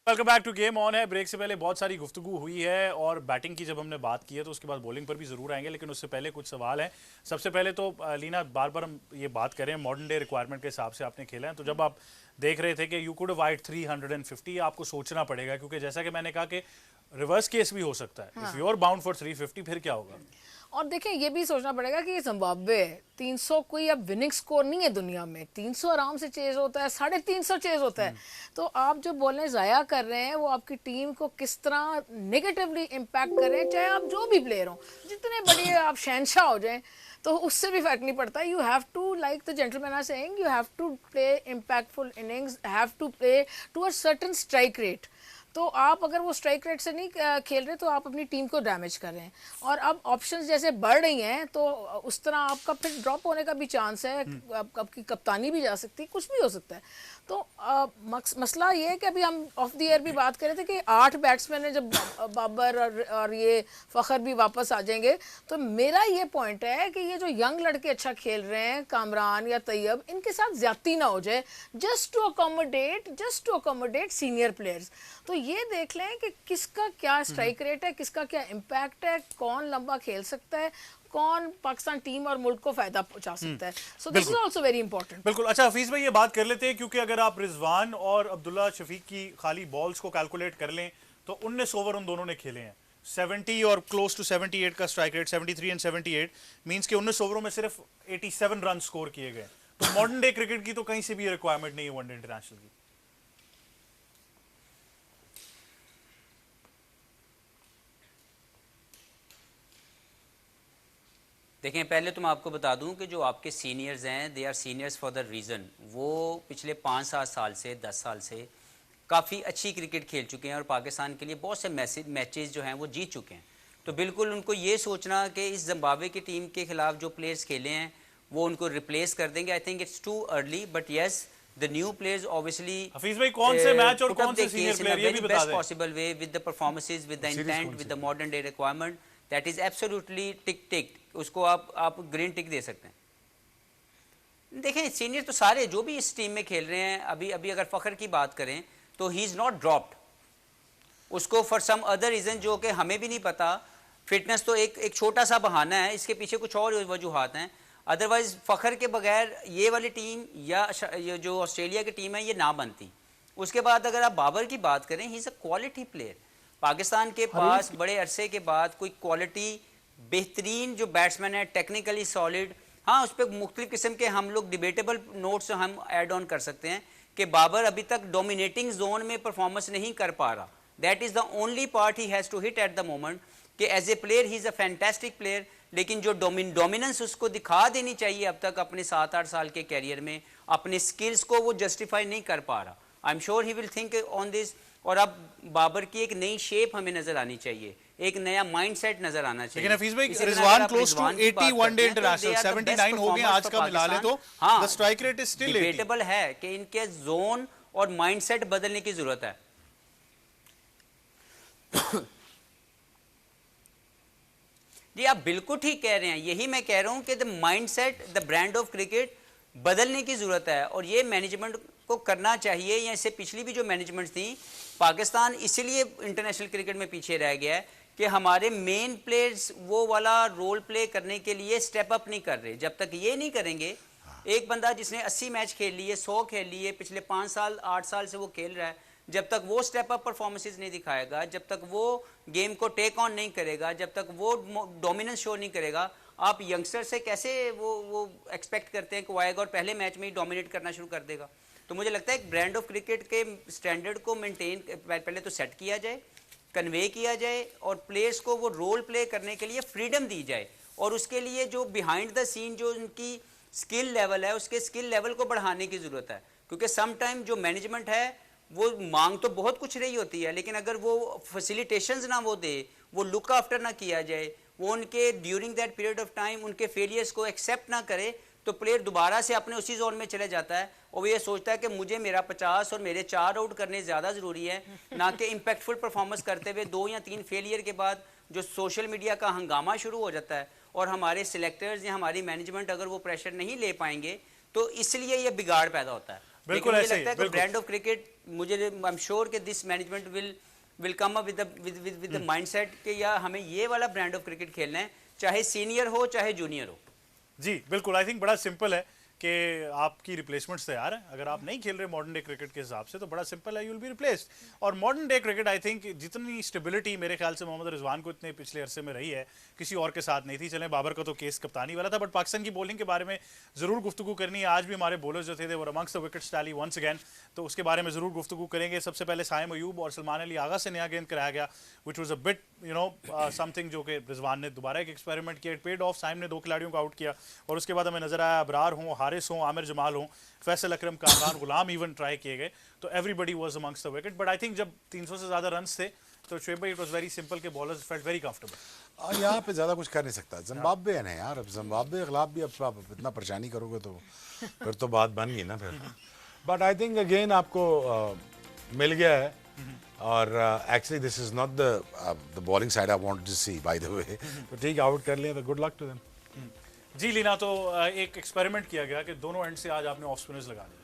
Welcome back to game on है। Break से पहले बहुत सारी गुफ्तगू हुई है और बैटिंग की जब हमने बात की है तो उसके बाद बॉलिंग पर भी जरूर आएंगे, लेकिन उससे पहले कुछ सवाल हैं। सबसे पहले तो लीना, बार बार हम ये बात करें मॉडर्न डे रिक्वायरमेंट के हिसाब से आपने खेला है, तो जब आप देख रहे थे कि यू कुड वाइट 350, आपको सोचना पड़ेगा क्योंकि जैसा कि मैंने कहा कि रिवर्स केस भी हो सकता है। If you are bound for 350 फिर क्या होगा? और देखिए ये भी सोचना पड़ेगा कि ये जिम्बाब्वे है, 300 कोई अब विनिंग स्कोर नहीं है दुनिया में। 300 आराम से चेज होता है, 350 चेज होता है। तो आप जो बॉलें ज़ाया कर रहे हैं वो आपकी टीम को किस तरह नेगेटिवली इम्पैक्ट कर रहे हैं, चाहे आप जो भी प्लेयर हो, जितने बड़े आप शहनशाह हो जाएं, तो उससे भी फर्क नहीं पड़ता। You have to, like the gentleman are saying, you have to play impactful innings, have to play to a certain strike rate. तो आप अगर वो स्ट्राइक रेट से नहीं खेल रहे तो आप अपनी टीम को डैमेज कर रहे हैं। और अब ऑप्शंस जैसे बढ़ रही हैं तो उस तरह आपका फिर ड्रॉप होने का भी चांस है, आपकी कप्तानी भी जा सकती है, कुछ भी हो सकता है। तो मसला ये है कि अभी हम ऑफ द एयर भी बात कर रहे थे कि 8 बैट्समैन है, जब बाबर और ये फ़खर भी वापस आ जाएंगे तो मेरा ये पॉइंट है कि ये जो यंग लड़के अच्छा खेल रहे हैं, कामरान या तैयब, इनके साथ ज्यादती ना हो जाए, just to accommodate senior players. तो ये देख लें कि किसका क्या स्ट्राइक रेट है, किसका क्या इम्पैक्ट है, कौन लंबा खेल सकता है, कौन पाकिस्तान टीम और मुल्क को फायदा पहुंचा सकता है। So this is also very important. बिल्कुल। अच्छा हफीज भाई, ये बात कर लेते हैं क्योंकि अगर आप रिजवान और अब्दुल्ला शफीक की खाली बॉल्स को कैलकुलेट कर लें तो 19 ओवर उन दोनों ने खेले हैं। 70 और क्लोज टू 78 का स्ट्राइक रेट, 73 एंड 78 मींस कि 19 ओवरों में सिर्फ 87 रन स्कोर किए गए। तो मॉडर्न डे क्रिकेट की तो कहीं से भी रिक्वायरमेंट नहीं है वनडे इंटरनेशनल की। देखें, पहले तो मैं आपको बता दूं कि जो आपके सीनियर्स हैं, they our seniors for the reason. वो पिछले 5-7 साल से, 10 साल से काफ़ी अच्छी क्रिकेट खेल चुके हैं और पाकिस्तान के लिए बहुत से मैचेस जो हैं वो जीत चुके हैं। तो बिल्कुल उनको ये सोचना कि इस जिम्बाब्वे की टीम के खिलाफ जो प्लेयर्स खेले हैं वो उनको रिप्लेस कर देंगे, I think it's too early. But yes, the new players obviously Hafeez भाई, कौन से मैच और कौन से सीनियर प्लेयर ये भी बता दें। Possible way with the performances, with the intent, with the modern day requirement, that is absolutely tick, उसको आप ग्रीन टिक दे सकते हैं। देखें, सीनियर तो सारे जो भी इस टीम में खेल रहे हैं, अभी अगर फ़खर की बात करें तो ही इज़ नॉट ड्रॉप्ड। उसको फॉर सम अदर रीज़न जो कि हमें भी नहीं पता, फिटनेस तो एक छोटा सा बहाना है, इसके पीछे कुछ और वजूहात हैं। अदरवाइज फ़खर के बगैर ये वाली टीम या ये जो ऑस्ट्रेलिया की टीम है ये ना बनती। उसके बाद अगर आप बाबर की बात करें, ही is a quality player. Pakistan के पास बड़े अरसे के बाद कोई क्वालिटी बेहतरीन जो बैट्समैन है, टेक्निकली सॉलिड। हाँ, उस पर मुख्तलिफ किस्म के हम लोग डिबेटेबल नोट्स हम ऐड ऑन कर सकते हैं कि बाबर अभी तक डोमिनेटिंग जोन में परफॉर्मेंस नहीं कर पा रहा। That is the only part he has to hit at the moment कि as a player he is a fantastic player, लेकिन जो डोमिनेंस उसको दिखा देनी चाहिए अब तक अपने 7-8 साल के कैरियर में, अपने स्किल्स को वो जस्टिफाई नहीं कर पा रहा। आई am sure he will think on this. और अब बाबर की एक नई शेप हमें नजर आनी चाहिए, एक नया माइंडसेट नजर आना चाहिए। लेकिन हफीज भाई, Rizwan close to 80 one day international, 79 हो गए आज का मिला ले तो the strike rate is still 80। Debatable है कि इनके जोन और माइंडसेट बदलने की जरूरत है। जी, आप बिल्कुल ठीक कह रहे हैं। यही मैं कह रहा हूं कि the mindset, the brand of cricket बदलने की जरूरत है और ये मैनेजमेंट को करना चाहिए। या इससे पिछली भी जो मैनेजमेंट थी, पाकिस्तान इसीलिए इंटरनेशनल क्रिकेट में पीछे रह गया है कि हमारे मेन प्लेयर्स वो वाला रोल प्ले करने के लिए स्टेप अप नहीं कर रहे। जब तक ये नहीं करेंगे, एक बंदा जिसने 80 मैच खेल लिए, 100 खेल लिए, पिछले 5 साल 8 साल से वो खेल रहा है, जब तक वो स्टेप अप परफॉर्मेंसेज नहीं दिखाएगा, जब तक वो गेम को टेक ऑन नहीं करेगा, जब तक वो डोमिनेंस शो नहीं करेगा, आप यंगस्टर से कैसे वो एक्सपेक्ट करते हैं कि वो आएगा और पहले मैच में ही डोमिनेट करना शुरू कर देगा। तो मुझे लगता है एक ब्रांड ऑफ क्रिकेट के स्टैंडर्ड को मेंटेन पहले तो सेट किया जाए, कन्वे किया जाए और प्लेयर्स को वो रोल प्ले करने के लिए फ्रीडम दी जाए। और उसके लिए जो बिहाइंड द सीन जो उनकी स्किल लेवल है, उसके स्किल लेवल को बढ़ाने की ज़रूरत है। क्योंकि सम टाइम जो मैनेजमेंट है वो मांग तो बहुत कुछ रही होती है, लेकिन अगर वो फैसिलिटेशंस ना वो दे, वो लुक आफ्टर ना किया जाए, वो उनके during that period of time उनके फेलियर्स को एक्सेप्ट ना करे, तो प्लेयर दोबारा से अपने उसी जोन में चले जाता है और वो ये सोचता है कि मुझे मेरा 50 और मेरे 4 आउट करने ज़्यादा ज़रूरी है, ना कि इम्पैक्टफुल परफॉर्मेंस करते हुए 2 या 3 फेलियर के बाद जो सोशल मीडिया का हंगामा शुरू हो जाता है और हमारे सिलेक्टर्स या हमारी मैनेजमेंट अगर वो प्रेशर नहीं ले पाएंगे तो इसलिए ये बिगाड़ पैदा होता है। बिल्कुल मुझे ऐसे ही, लगता है कि बिल्कुल। ब्रांड ऑफ क्रिकेट, मुझे आई एम श्योर कि this management will come up with the mindset कि या हमें ये वाला ब्रांड ऑफ क्रिकेट खेलना है, चाहे सीनियर हो चाहे जूनियर हो। जी बिल्कुल, आई थिंक बड़ा सिंपल है कि आपकी रिप्लेसमेंट्स तैयार है। अगर आप नहीं खेल रहे मॉडर्न डे क्रिकेट के हिसाब से तो बड़ा सिंपल है, यू विल बी रिप्लेस्ड। और modern day cricket I think जितनी स्टेबिलिटी मेरे ख्याल से मोहम्मद रिजवान को इतने पिछले अरसे में रही है, किसी और के साथ नहीं थी। चले बाबर का तो केस कप्तानी वाला था, बट पाकिस्तान की बॉलिंग के बारे में ज़रूर गुफ्तगू करनी है। आज भी हमारे बॉलर्स जो थे वो amongst the wickets tally once again, तो उसके बारे में ज़रूर गुफ्तगू करेंगे। सबसे पहले साइम अयूब और सलमान अली आगा से नया गेंद कराया गया, which was a bit something जो कि रिजवान ने दोबारा एक एक्सपेरिमेंट किया, पेड ऑफ। साइम ने 2 खिलाड़ियों को आउट किया और उसके बाद हमें नजर आया अबरार हों, हारिस हों, आमिर जमाल हों, फैसल अकरम, कामरान गुलाम इवन ट्राई किए गए, तो everybody was amongst the wicket. But I think जब 300 से ज़्यादा रन्स थे तो शुएब भाई, इट वाज वेरी सिंपल के बॉलर्स फेल्ट वेरी कंफर्टेबल। यहाँ पे ज़्यादा कुछ कर नहीं सकता। जिम्बाब्वे है ना यार, अब जिम्बाब्वे के खिलाफ भी अब आप इतना परेशानी करोगे तो फिर तो बात बन गई ना फिर। बट आई थिंक अगेन आपको मिल गया है, और actually this is not the bowling side I wanted to see by the way. तो ठीक है, आउट कर लिया तो गुड लक टू देम। जी लीना, तो एक एक्सपेरिमेंट किया गया कि दोनों एंड से आज आपने ऑफ स्पिनर्स लगा दिए।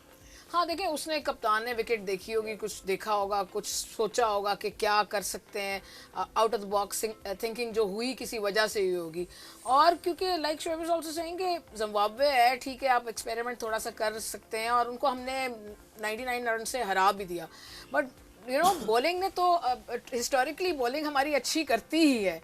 हाँ देखिए, उसने कप्तान ने विकेट देखी होगी, कुछ देखा होगा, कुछ सोचा होगा कि क्या कर सकते हैं, out of the box thinking जो हुई किसी वजह से हुई होगी। और क्योंकि like Shoaib is also saying कि जिम्बाब्वे है, ठीक है आप एक्सपेरिमेंट थोड़ा सा कर सकते हैं, और उनको हमने 99 रन से हरा भी दिया। बट बॉलिंग ने तो हिस्टोरिकली बॉलिंग हमारी अच्छी करती ही है।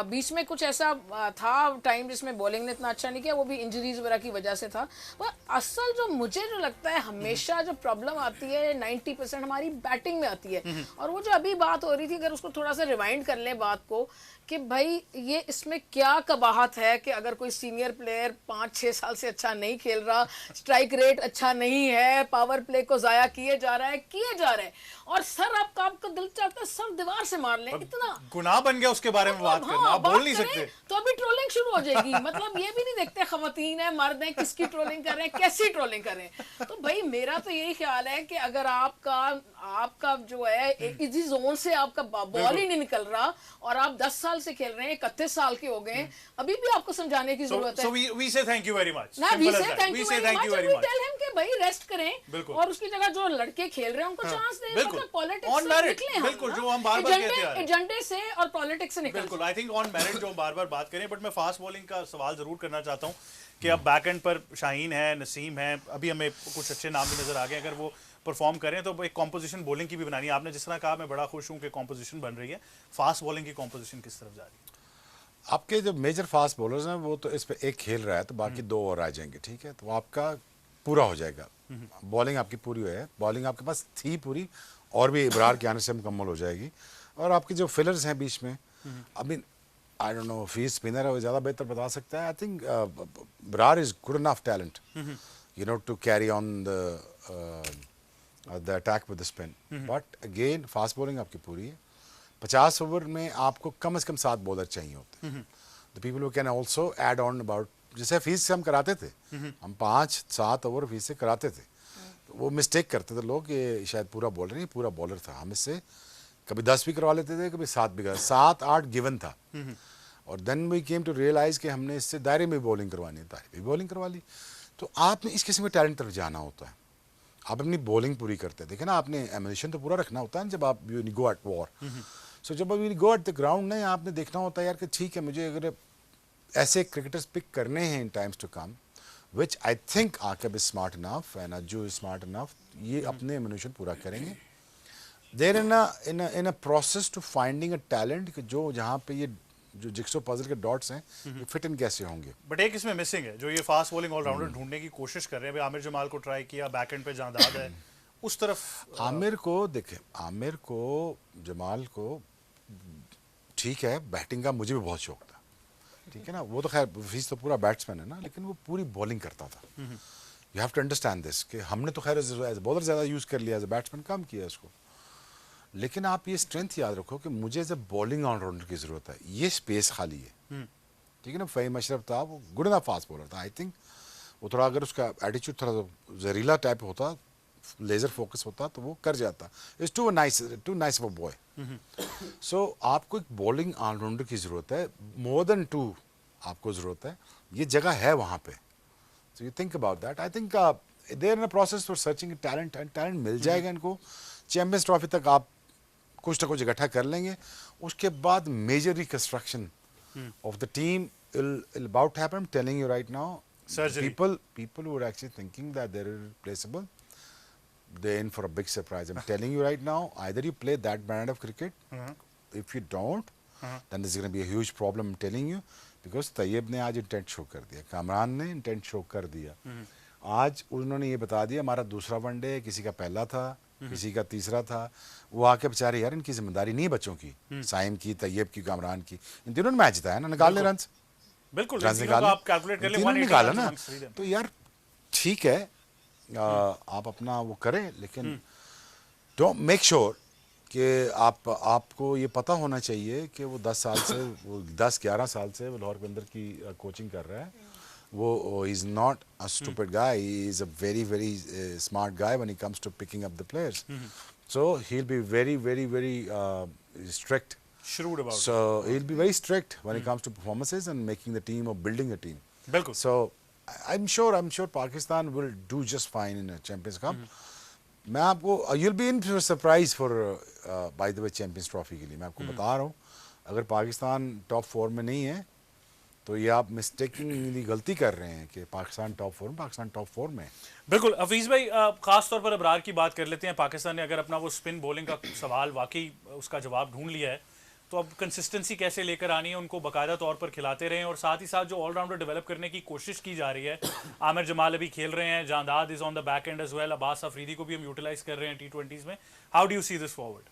बीच में कुछ ऐसा था टाइम जिसमें बॉलिंग ने इतना अच्छा नहीं किया, वो भी इंजरीज वगैरह की वजह से था। पर असल जो मुझे जो लगता है हमेशा जो प्रॉब्लम आती है 90% हमारी बैटिंग में आती है। और वो जो अभी बात हो रही थी, अगर उसको थोड़ा सा रिवाइंड कर लें बात को, कि भाई ये इसमें क्या कबाहत है कि अगर कोई सीनियर प्लेयर 5-6 साल से अच्छा नहीं खेल रहा, स्ट्राइक रेट अच्छा नहीं है, पावर प्ले को जाया किए जा रहा है, और सर आपका दिल चाहता है सर दीवार से मार लें, इतना गुनाह बन गया उसके बारे में बात करना, आप बोल नहीं सकते। तो अभी ट्रोलिंग शुरू हो जाएगी। मतलब ये भी नहीं देखते खवातीन है मर्द है किसकी ट्रोलिंग कर रहे हैं, कैसी ट्रोलिंग कर रहे हैं। तो भाई मेरा तो यही ख्याल है कि अगर आपका जो है इसी जोन से आपका बॉल ही नहीं निकल रहा और आप 10 साल से खेल रहे हैं, 31 साल के हो गए, अभी भी आपको समझाने की जरूरत है। So we say thank you very much. ना we say thank We you say very thank much you and very we much. tell him कि भाई रेस्ट करें, और उसकी जगह जो लड़के खेल रहे हैं उनको चांस दें। बिल्कुल, मतलब पॉलिटिक्स on से merit, निकले हम, बिल्कुल, जो हम बार-बार कहते आ रहे हैं। एजेंडे से और पॉलिटिक्स से निकल। बिल्कुल, आई थिंक ऑन मेरिट जो हम बार-बार बात करें, बट मैं फास्ट बॉलिंग का सवाल जरूर करना चाहता हूं कि अब बैक एंड पर शाहीन है, नसीम है, अभी हमें कुछ अच्छे नाम भी नजर आ गए। अगर वो परफॉर्म करें तो एक कॉम्पोजिशन बॉलिंग की भी बनानी है। आपने जिस तरह कहा, मैं बड़ा खुश हूं कि कॉम्पोजिशन बन रही है। फास्ट बॉलिंग की कॉम्पोजिशन किस तरफ जा रही है? आपके जो मेजर फास्ट बॉलर्स हैं वो तो इस पे एक खेल रहा है, तो बाकी 2 और आ जाएंगे, ठीक है, तो आपका पूरा हो जाएगा। बॉलिंग आपकी पूरी है, बॉलिंग आपके पास थी पूरी, और भी इब्रार के आने से मुकम्मल हो जाएगी। और आपके जो फिलर्स हैं बीच में, अभी आई डोंट नो फी स्पिनर है, वो ज़्यादा बेहतर बता सकता है। I think Ibrar is good enough talent to carry on the attack with the spin. But again fast bowling आपकी पूरी है। 50 ओवर में आपको कम से कम 7 बॉलर चाहिए होते हैं। The people who can also add on about, जैसे फीस से हम कराते थे, हम 5-7 ओवर फीस से कराते थे, तो वो मिस्टेक करते थे लोग, ये शायद पूरा बॉलर नहीं, पूरा बॉलर था। हम इससे कभी 10 भी करवा लेते थे, कभी 7 भी, 7-8 गिवन था। और then we came to realise कि हमने इससे दायरे में बॉलिंग करवानी है, दायरे में बॉलिंग करवा ली। तो आपने इस किस्म के टैलेंट तरफ जाना होता है, आप अपनी बॉलिंग पूरी करते हैं। देखिए ना, आपने एमिनेशन तो पूरा रखना होता है जब आप यू गो एट वॉर। सो जब you go at the ground नहीं, आपने देखना होता है यार कि ठीक है, मुझे अगर ऐसे क्रिकेटर्स पिक करने हैं in times to come, which I think Aqib is smart enough and Ajju is smart enough, ये अपने एमिनेशन पूरा करेंगे। They're in a process to finding a talent कि जो जहाँ पे ये जो जिक्सो पजल के डॉट्स हैं ये फिट इन कैसे होंगे। बट एक इसमें मिसिंग है, जो ये फास्ट बॉलिंग ऑलराउंडर ढूंढने की कोशिश कर रहे हैं। आमिर जमाल को ट्राई किया, बैक एंड पे जांदाद है, उस तरफ आमिर को देखे, आमिर को, जमाल को, ठीक है, बैटिंग का मुझे भी बहुत शौक था, ठीक है ना, वो तो खैर फीस तो पूरा बैट्समैन है ना, लेकिन वो पूरी बॉलिंग करता था। You have to understand this कि हमने तो खैर एज बॉलर ज़्यादा यूज़ कर लिया, एज अ बैट्समैन कम किया इसको। लेकिन आप ये स्ट्रेंथ याद रखो कि मुझे एज अ बॉलिंग ऑलराउंडर की ज़रूरत है, ये स्पेस खाली है, ठीक है ना। फ़हीम अशरफ था, वो गुड इनफ फास्ट बॉलर था। आई थिंक वो थोड़ा, अगर उसका एटीट्यूड थोड़ा जहरीला टाइप होता, लेजर फोकस होता, तो वो कर जाता। It's too nice of a boy. So आपको एक बॉलिंग ऑलराउंडर की ज़रूरत है, मोर देन 2 आपको ज़रूरत है, ये जगह है वहाँ पे। So you think about that. I think they in process for searching talent, and talent मिल जाएगा इनको। चैंपियंस ट्रॉफी तक आप कुछ ना कुछ इकट्ठा कर लेंगे, उसके बाद major reconstruction of the team will about to happen. I'm telling you right now, Surgery. people who are actually thinking that they're irreplaceable, they're in for a big surprise. I'm telling you right now, either you play that brand of cricket, if you don't, then there's going to be a huge problem. I'm telling you, because Tayyab ने आज intent show कर दिया, कामरान ने intent show कर दिया, आज उन्होंने ये बता दिया हमारा दूसरा वनडे, किसी का पहला था, किसी का तीसरा था, वो आके बेचारे यार इनकी जिम्मेदारी नहीं है बच्चों की, साइम की, तैयब की, कामरान की, इन तीनों ने मैच जिताया ना, निकाल ले रन, बिल्कुल रन निकाल, आप कैलकुलेट कर ले, निकाला ना, तो यार ठीक है, आप अपना वो करें, लेकिन डोंट मेक श्योर कि आपको ये पता होना चाहिए कि वो 10-11 साल से वो लाहौर के अंदर की कोचिंग कर रहा है, वो is not a stupid guy, he is a very very smart guy when he comes to picking up the players, so he will be very very very strict. Shrewd about So he'll be very strict when it comes to performances and making the team or building a team. बिल्कुल. So I'm sure Pakistan will do just fine in a Champions Cup. मैं आपको you'll be in for a surprise for by the way Champions Trophy के लिए मैं आपको बता रहा हूँ, अगर पाकिस्तान टॉप 4 में नहीं है तो ये आप मिस्टेकिंगली गलती कर रहे हैं कि पाकिस्तान टॉप 4 में. बिल्कुल. हफीज भाई, खास तौर पर अबरार की बात कर लेते हैं. पाकिस्तान ने अगर अपना वो स्पिन बॉलिंग का सवाल वाकई उसका जवाब ढूंढ लिया है, तो अब कंसिस्टेंसी कैसे लेकर आनी है, उनको बाकायदा तौर पर खिलाते रहें, और साथ ही साथ जो ऑलराउंडर डेवलप करने की कोशिश की जा रही है, आमिर जमाल अभी खेल रहे हैं, जांदाद is on the back end as well, Abbas Afridi को भी हम यूटिलाइज कर रहे हैं T20s में. How do you see this forward?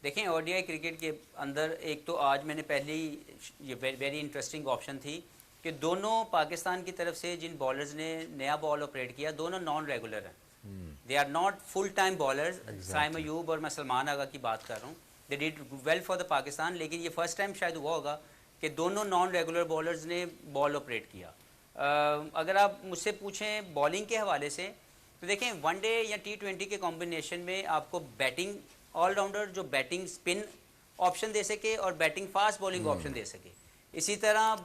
देखें, ओडीआई क्रिकेट के अंदर एक तो आज मैंने पहली ये वेरी इंटरेस्टिंग ऑप्शन थी कि दोनों पाकिस्तान की तरफ से जिन बॉलर्स ने नया बॉल ऑपरेट किया, दोनों नॉन रेगुलर हैं, they are not full time bowlers. Saim Ayub और मैं सलमान आगा की बात कर रहा हूँ, they did well for the Pakistan, लेकिन ये फर्स्ट टाइम शायद हुआ होगा कि दोनों नॉन रेगुलर बॉलर्स ने बॉल ऑपरेट किया. अगर आप मुझसे पूछें बॉलिंग के हवाले से, तो देखें वनडे या T20 के कॉम्बिनेशन में आपको बैटिंग ऑलराउंडर जो बैटिंग स्पिन ऑप्शन दे सके और बैटिंग फास्ट बॉलिंग ऑप्शन दे सके, इसी तरह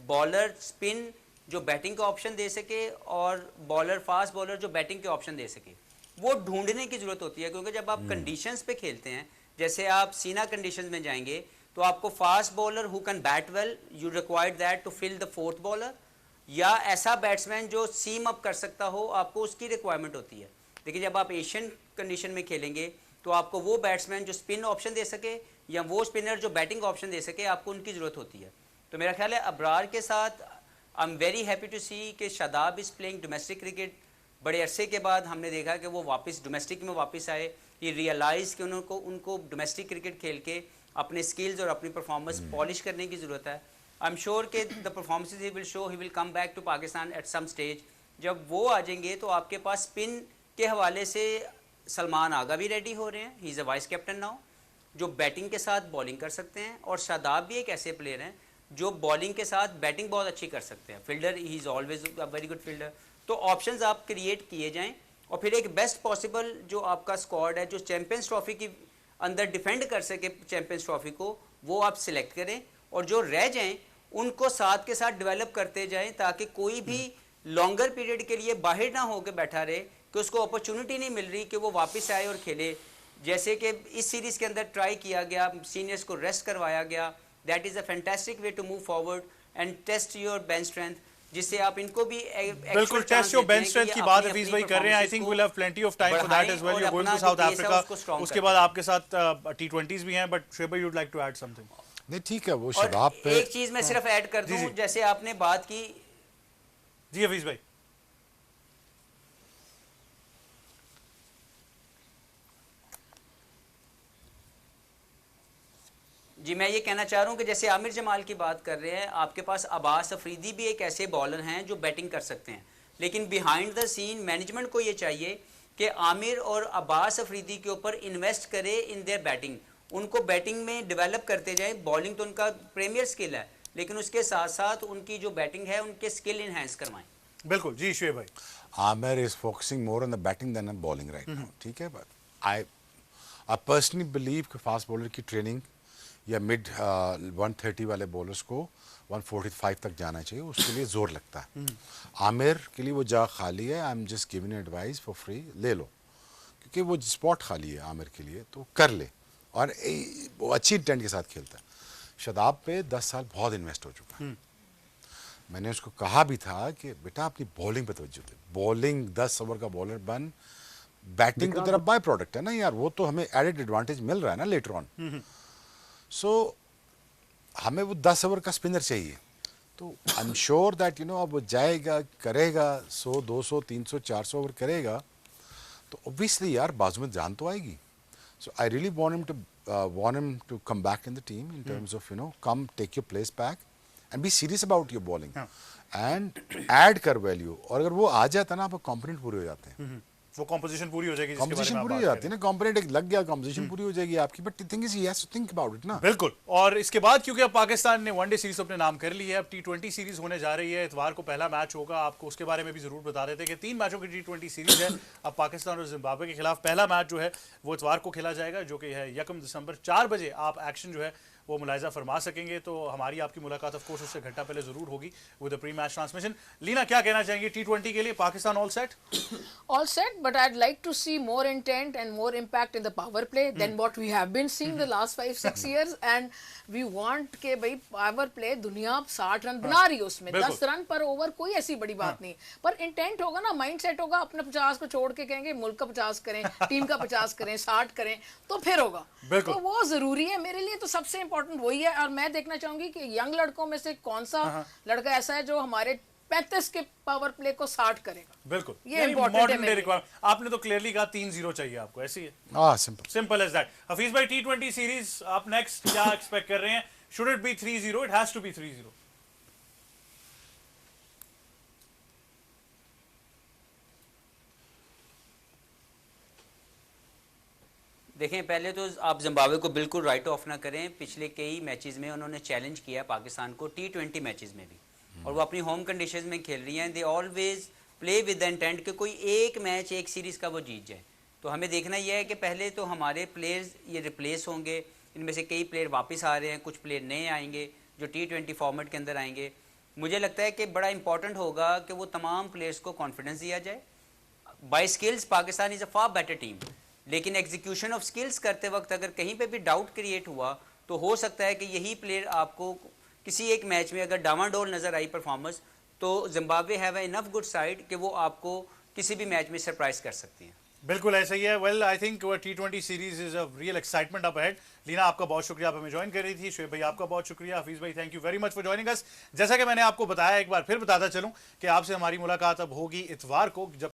बॉलर स्पिन जो बैटिंग का ऑप्शन दे सके और बॉलर फास्ट बॉलर जो बैटिंग के ऑप्शन दे सके, वो ढूंढने की ज़रूरत होती है. क्योंकि जब आप कंडीशंस पे खेलते हैं, जैसे आप सीना कंडीशंस में जाएंगे, तो आपको fast bowler who can bat well, you required that to fill the fourth bowler, या ऐसा बैट्समैन जो सीम अप कर सकता हो, आपको उसकी रिक्वायरमेंट होती है. लेकिन जब आप एशियन कंडीशन में खेलेंगे, तो आपको वो बैट्समैन जो स्पिन ऑप्शन दे सके या वो स्पिनर जो बैटिंग ऑप्शन दे सके, आपको उनकी ज़रूरत होती है. तो मेरा ख्याल है अबरार के साथ I am very happy to see कि Shadab is playing domestic cricket. बड़े अरसे के बाद हमने देखा कि वो वापस डोमेस्टिक में वापस आए. ये रियलाइज़ कि उनको डोमेस्टिक क्रिकेट खेल के अपने स्किल्स और अपनी परफॉर्मेंस पॉलिश करने की ज़रूरत है. आई एम श्योर कि the performances he will show, he will come back to Pakistan at some stage. जब वो आ जाएंगे तो आपके पास स्पिन के हवाले से सलमान आगा भी रेडी हो रहे हैं, ही is a vice captain now, जो बैटिंग के साथ बॉलिंग कर सकते हैं, और शादाब भी एक ऐसे प्लेयर हैं जो बॉलिंग के साथ बैटिंग बहुत अच्छी कर सकते हैं. Fielder, he is always a very good fielder. तो ऑप्शंस आप क्रिएट किए जाएं, और फिर एक बेस्ट पॉसिबल जो आपका स्क्वाड है जो चैंपियंस ट्रॉफी की अंदर डिफेंड कर सके चैंपियंस ट्रॉफी को, वो आप सिलेक्ट करें, और जो रह जाएं उनको साथ के साथ डेवलप करते जाएं, ताकि कोई भी लॉन्गर पीरियड के लिए बाहर ना होकर बैठा रहे कि उसको अपॉर्चुनिटी नहीं मिल रही कि वो वापस आए और खेले. जैसे कि इस सीरीज़ के अंदर ट्राई किया गया, सीनियर्स को रेस्ट करवाया गया. That is a fantastic way to move forward and test your bench strength, जिससे आप इनको भी बिल्कुल टेस्ट योर बेंच स्ट्रेंथ की बात हफीज भाई कर रहे हैं. I think will have plenty of time for that as well. You are going to South Africa, उसके बाद आपके साथ T20s भी हैं. But Sheba, you'd like to add something? नहीं ठीक है, वो शबाब पे एक चीज़ मैं सिर्फ ऐड कर दूं, जैसे आपने बात की. जी हफीज भाई. जी, मैं ये कहना चाह रहा हूँ कि जैसे आमिर जमाल की बात कर रहे हैं, आपके पास अब्बास अफरीदी भी एक ऐसे बॉलर हैं जो बैटिंग कर सकते हैं. लेकिन बिहाइंड द सीन मैनेजमेंट को ये चाहिए कि आमिर और अब्बास अफरीदी के ऊपर इन्वेस्ट करे इन देयर बैटिंग, उनको बैटिंग में डेवलप करते जाएं. बॉलिंग तो उनका प्रीमियर स्किल है, लेकिन उसके साथ साथ उनकी जो बैटिंग है उनके स्किल इन्हेंस करवाएं. बिल्कुल जी शुएब भाई. Aamir is focusing more on the batting then on bowling right now. ठीक है, बट आई पर्सनली बिलीव कि फास्ट बॉलर की ट्रेनिंग या मिड 130 वाले बॉलर्स को 145 तक जाना चाहिए, उसके लिए जोर लगता है। आमिर के लिए वो जगह खाली है, I am just giving advice for free, ले लो, क्योंकि वो स्पॉट खाली है आमिर के लिए, तो कर ले। और वो अच्छी इंटेंट के साथ खेलता है। शादाब पे 10 साल बहुत इन्वेस्ट हो चुका है। मैंने उसको कहा भी था कि बेटा अपनी बॉलिंग पे तवज्जो दे, बॉलिंग 10 ओवर का बॉलर बन, बैटिंग तो तेरा बाय प्रोडक्ट है ना यार, वो तो हमें एडेड एडवांटेज मिल रहा है ना लेटर ऑन। सो हमें वो 10 ओवर का स्पिनर चाहिए, तो आई एम श्योर दैट अब वो जाएगा, करेगा 100 200 300 400 ओवर करेगा, तो ऑब्वियसली यार बाजू में जान तो आएगी। So I really want him to come back in the team in terms of come take your place back and be serious about your bowling and add कर वैल्यू। और अगर वो आ जाता ना, आप कंपोनेंट पूरे हो जाते हैं, वो कॉम्पोजिशन पूरी हो जाएगी, कॉम्पोजिशन पूरी हो जाती है ना, कंपोनेंट एक लग गया, कॉम्पोजिशन पूरी हो जाएगी आपकी। But thing is he has to think about it ना। बिल्कुल। और इसके बाद क्योंकि अब पाकिस्तान ने वनडे सीरीज अपने नाम कर ली है, अब T20 सीरीज होने जा रही है, इतवार को पहला मैच होगा। आपको उसके बारे में भी जरूर बता देते कि 3 मैचों की T20 सीरीज है। अब पाकिस्तान और जिम्बाब्वे के खिलाफ पहला मैच जो है वो इतवार को खेला जाएगा, जो कि है 1 दिसंबर 4 बजे। आप एक्शन जो है वो मुलाहिजा फरमा सकेंगे। तो हमारी आपकी मुलाकात ऑफ कोर्स उससे घंटा पहले जरूर होगी with the pre match transmission. Leena, क्या कहना चाहेंगे T20 के लिए? Pakistan all set? All set, but I'd like to see more intent and more impact in the power play than what we have been seeing the last 5-6 years. And we want के भाई power play दुनिया 60 run बना रही है, उसमें 10 run पर over कोई ऐसी बड़ी बात नहीं, पर इंटेंट होगा ना, माइंड सेट होगा, अपने 50 को छोड़ के कहेंगे मुल्क का 50 करें, टीम का 50 करें, 60 करें, तो फिर होगा। तो वो जरूरी है मेरे लिए, तो सबसे इंपॉर्टेंट वही है। और मैं देखना चाहूंगी कि यंग लड़कों में से कौन सा लड़का ऐसा है जो हमारे 35 के पावर प्ले को 60 करेगा। बिल्कुल, ये इंपॉर्टेंट है मेरे लिए। आपने तो क्लियरली कहा 3-0 चाहिए आपको, ऐसी है? हाँ, सिंपल एज दैट। हफीज भाई, T20 सीरीज आप नेक्स्ट क्या एक्सपेक्ट कर रहे हैं? Should it be 3-0? It has to be 3-0। देखें, पहले तो आप जिम्बाब्वे को बिल्कुल राइट ऑफ ना करें। पिछले कई मैचेस में उन्होंने चैलेंज किया पाकिस्तान को, T20 मैचेस में भी, और वो अपनी होम कंडीशंस में खेल रही हैं। They always play with the intent कि कोई एक मैच, एक सीरीज का वो जीत जाए। तो हमें देखना यह है कि पहले तो हमारे प्लेयर्स ये रिप्लेस होंगे, इनमें से कई प्लेयर वापस आ रहे हैं, कुछ प्लेयर नए आएंगे जो T20 फॉर्मेट के अंदर आएंगे। मुझे लगता है कि बड़ा इंपॉर्टेंट होगा कि वो तमाम प्लेयर्स को कॉन्फिडेंस दिया जाए। By skills Pakistan is a far better team, लेकिन एग्जीक्यूशन ऑफ स्किल्स करते वक्त अगर कहीं पे भी डाउट क्रिएट हुआ, तो हो सकता है कि यही प्लेयर आपको किसी एक मैच में अगर डामाडोल नज़र आई परफॉर्मेंस, तो Zimbabwe have enough good side कि वो आपको किसी भी मैच में सरप्राइज कर सकती है। बिल्कुल ऐसा ही है। Well, I think T20 series is a real excitement up ahead. Leena, आपका बहुत शुक्रिया, आप हमें ज्वाइन कर रही थी। शुएब भाई, आपका बहुत शुक्रिया। हफीज भाई, thank you very much for joining us. जैसा कि मैंने आपको बताया, एक बार फिर बताता चलूं कि आपसे हमारी मुलाकात अब होगी इतवार को, जब